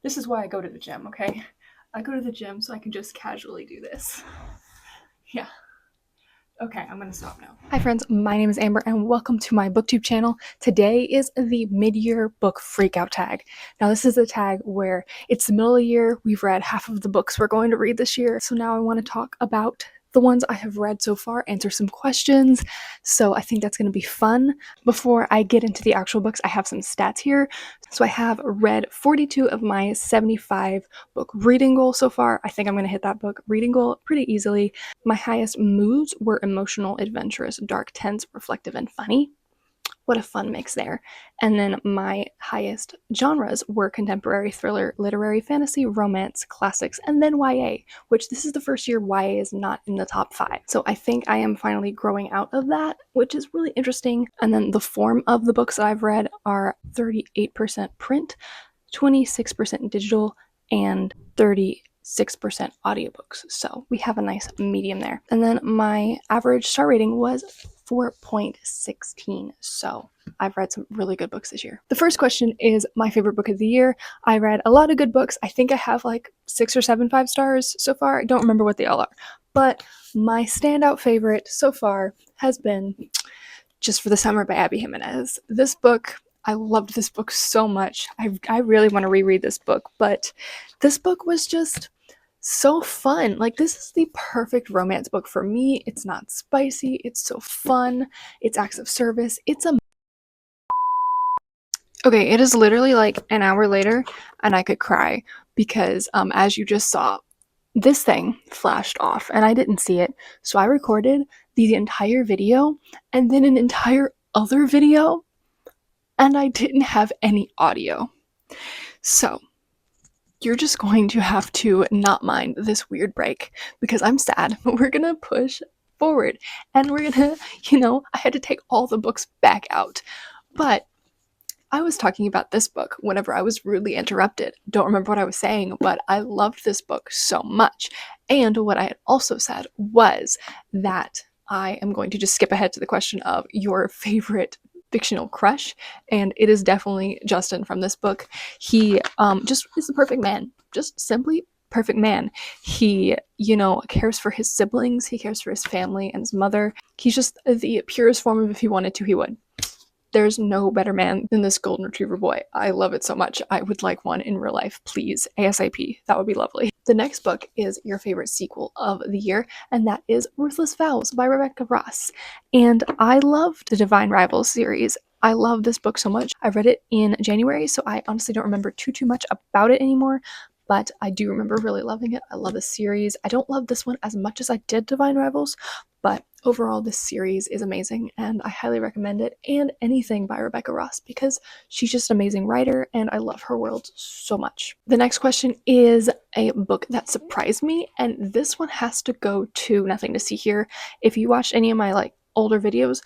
This is why I go to the gym, okay? I go to the gym so I can just casually do this. Yeah. Okay, I'm gonna stop now. Hi friends, my name is Amber and welcome to my booktube channel. Today is the mid-year book freakout tag. Now this is a tag where it's the middle of the year, we've read half of the books we're going to read this year, so now I want to talk about the ones I have read so far, answer some questions, so I think that's going to be fun. Before I get into the actual books, I have some stats here. So I have read 42 of my 75 book reading goal so far. I think I'm going to hit that book reading goal pretty easily. My highest moods were emotional, adventurous, dark, tense, reflective, and funny. What a fun mix there. And then my highest genres were contemporary, thriller, literary, fantasy, romance, classics, and then YA, which this is the first year YA is not in the top 5. So I think I am finally growing out of that, which is really interesting. And then the form of the books that I've read are 38% print, 26% digital, and 36% audiobooks. So we have a nice medium there. And then my average star rating was 4.16. So I've read some really good books this year. The first question is my favorite book of the year. I read a lot of good books. I think I have like 6 or 7 5-stars so far. I don't remember what they all are. But my standout favorite so far has been Just for the Summer by Abby Jimenez. This book, I loved this book so much. I really want to reread this book, but this book was just so fun. Like, this is the perfect romance book for me. It's not spicy, it's so fun, it's acts of service, it's a okay, it is literally like an hour later and I could cry because as you just saw, this thing flashed off and I didn't see it. So I recorded the entire video and then an entire other video and I didn't have any audio. So you're just going to have to not mind this weird break because I'm sad, but we're gonna push forward and we're gonna, I had to take all the books back out. But I was talking about this book whenever I was rudely interrupted. Don't remember what I was saying, but I loved this book so much. And what I had also said was that I am going to just skip ahead to the question of your favorite fictional crush, and it is definitely Justin from this book. He just is the perfect man, just simply perfect man. He, cares for his siblings, he cares for his family and his mother. He's just the purest form of if he wanted to, he would. There's no better man than this golden retriever boy. I love it so much. I would like one in real life, please. ASAP. That would be lovely. The next book is your favorite sequel of the year, and that is Ruthless Vows by Rebecca Ross. And I loved the Divine Rivals series. I love this book so much. I read it in January, so I honestly don't remember too much about it anymore, but I do remember really loving it. I love the series. I don't love this one as much as I did Divine Rivals, but overall, this series is amazing and I highly recommend it, and anything by Rebecca Ross because she's just an amazing writer and I love her world so much. The next question is a book that surprised me, and this one has to go to Nothing to See Here. If you watched any of my older videos,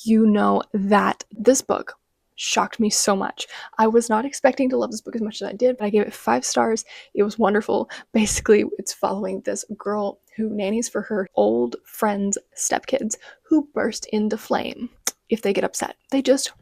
you know that this book shocked me so much. I was not expecting to love this book as much as I did, but I gave it 5 stars. It was wonderful. Basically, it's following this girl who nannies for her old friends' stepkids who burst into flame if they get upset. They just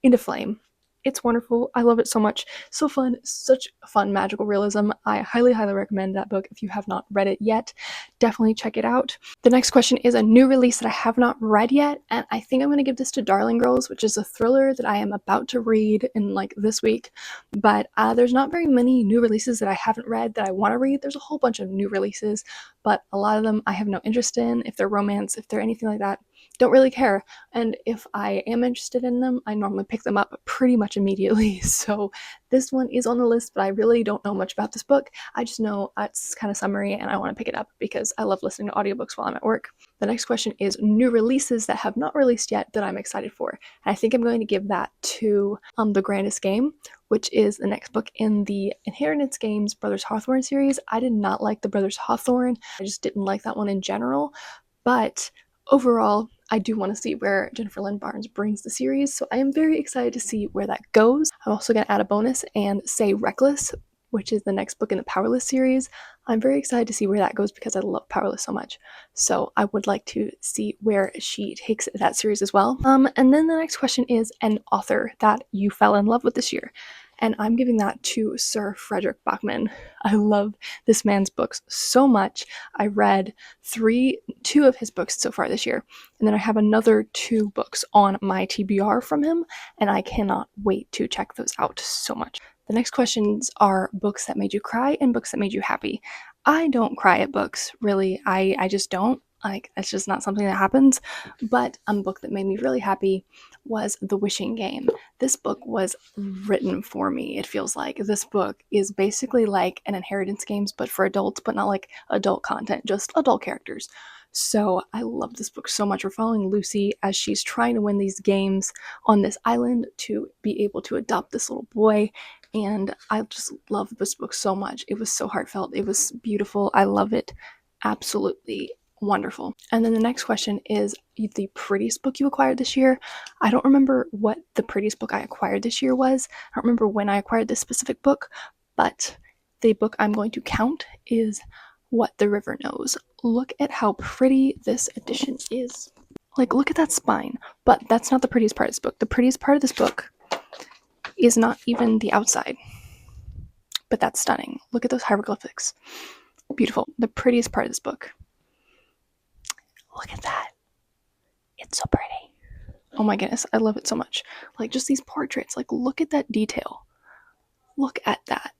into flame. It's wonderful. I love it so much. So fun. Such fun magical realism. I highly recommend that book if you have not read it yet. Definitely check it out. The next question is a new release that I have not read yet, and I think I'm going to give this to Darling Girls, which is a thriller that I am about to read in this week. But there's not very many new releases that I haven't read that I want to read. There's a whole bunch of new releases, but a lot of them I have no interest in. If they're romance, if they're anything like that, don't really care. And if I am interested in them, I normally pick them up pretty much immediately. So this one is on the list, but I really don't know much about this book. I just know it's kind of summary and I want to pick it up because I love listening to audiobooks while I'm at work. The next question is new releases that have not released yet that I'm excited for. And I think I'm going to give that to The Grandest Game, which is the next book in the Inheritance Games Brothers Hawthorne series. I did not like the Brothers Hawthorne. I just didn't like that one in general. But overall, I do want to see where Jennifer Lynn Barnes brings the series, so I am very excited to see where that goes. I'm also going to add a bonus and say Reckless, which is the next book in the Powerless series. I'm very excited to see where that goes because I love Powerless so much. So I would like to see where she takes that series as well. And then the next question is an author that you fell in love with this year. and I'm giving that to Sir Frederick Bachman. I love this man's books so much. I read two of his books so far this year, and then I have another 2 books on my TBR from him, and I cannot wait to check those out so much. The next questions are books that made you cry and books that made you happy. I don't cry at books, really. I just don't. Like, it's just not something that happens. But a book that made me really happy was The Wishing Game. This book was written for me. It feels like this book is basically like an Inheritance Games, but for adults, but not like adult content, just adult characters. So I love this book so much. We're following Lucy as she's trying to win these games on this island to be able to adopt this little boy. And I just love this book so much. It was so heartfelt. It was beautiful. I love it. Absolutely wonderful. And then the next question is the prettiest book you acquired this year. I don't remember what the prettiest book I acquired this year was. I don't remember when I acquired this specific book, but the book I'm going to count is What the River Knows. Look at how pretty this edition is. Like, look at that spine. But that's not the prettiest part of this book. The prettiest part of this book is not even the outside. But that's stunning. Look at those hieroglyphics. Beautiful. The prettiest part of this book. Look at that. It's so pretty. Oh my goodness, I love it so much. Like, just these portraits. Like, look at that detail. Look at that.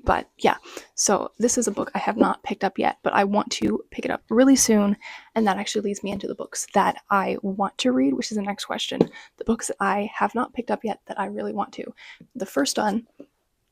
But yeah, so this is a book I have not picked up yet, but I want to pick it up really soon. And that actually leads me into the books that I want to read, which is the next question. The books that I have not picked up yet that I really want to. The first one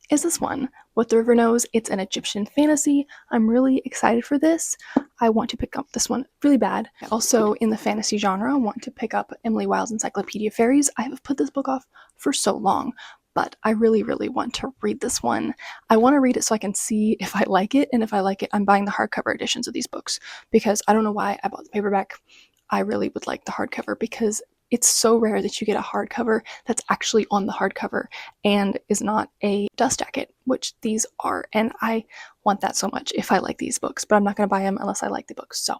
is this one, What the River Knows. It's an Egyptian fantasy. I'm really excited for this. I want to pick up this one really bad. I also, in the fantasy genre, want to pick up Emily Wilde's Encyclopedia of Fairies. I have put this book off for so long, but I really, really want to read this one. I want to read it so I can see if I like it, and if I like it, I'm buying the hardcover editions of these books, because I don't know why I bought the paperback. I really would like the hardcover because it's so rare that you get a hardcover that's actually on the hardcover and is not a dust jacket, which these are, and I want that so much if I like these books, but I'm not going to buy them unless I like the books, so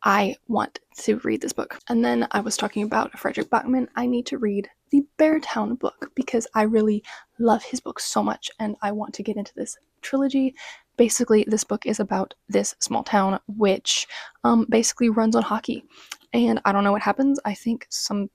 I want to read this book. And then I was talking about Frederick Bachman. I need to read the Beartown book because I really love his books so much, and I want to get into this trilogy. Basically, this book is about this small town which basically runs on hockey. And I don't know what happens. I think someone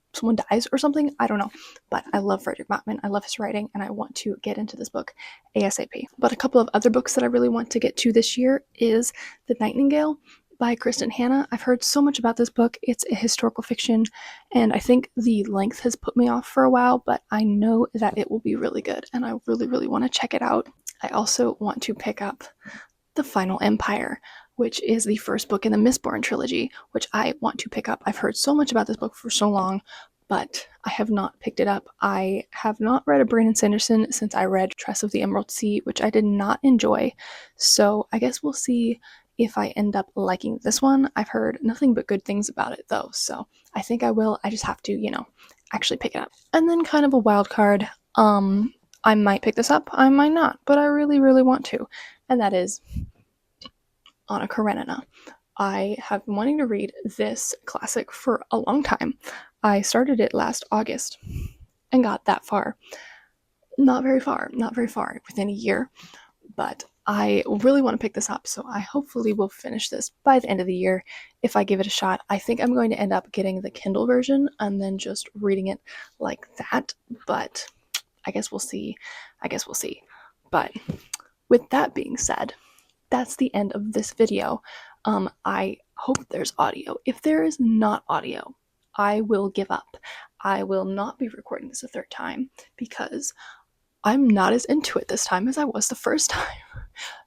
dies or something. I don't know. But I love Frederick Bachman. I love his writing, and I want to get into this book ASAP. But a couple of other books that I really want to get to this year is The Nightingale by Kristen Hanna. I've heard so much about this book. It's a historical fiction, and I think the length has put me off for a while, but I know that it will be really good, and I really, really want to check it out. I also want to pick up The Final Empire, which is the first book in the Mistborn trilogy, which I want to pick up. I've heard so much about this book for so long, but I have not picked it up. I have not read a Brandon Sanderson since I read Tress of the Emerald Sea, which I did not enjoy. So I guess we'll see if I end up liking this one. I've heard nothing but good things about it though, so I think I will. I just have to, actually pick it up. And then kind of a wild card, I might pick this up, I might not, but I really, really want to, and that is Anna Karenina. I have been wanting to read this classic for a long time. I started it last August and got that far. Not very far, within a year, but I really want to pick this up, so I hopefully will finish this by the end of the year if I give it a shot. I think I'm going to end up getting the Kindle version and then just reading it like that, but I guess we'll see. But with that being said, that's the end of this video. I hope there's audio. If there is not audio, I will give up. I will not be recording this a third time because I'm not as into it this time as I was the first time.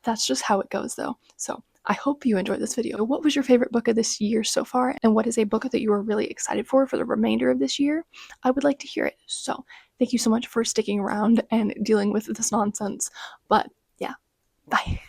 That's just how it goes though. So I hope you enjoyed this video. What was your favorite book of this year so far? And what is a book that you are really excited for the remainder of this year? I would like to hear it. So thank you so much for sticking around and dealing with this nonsense. But yeah, bye.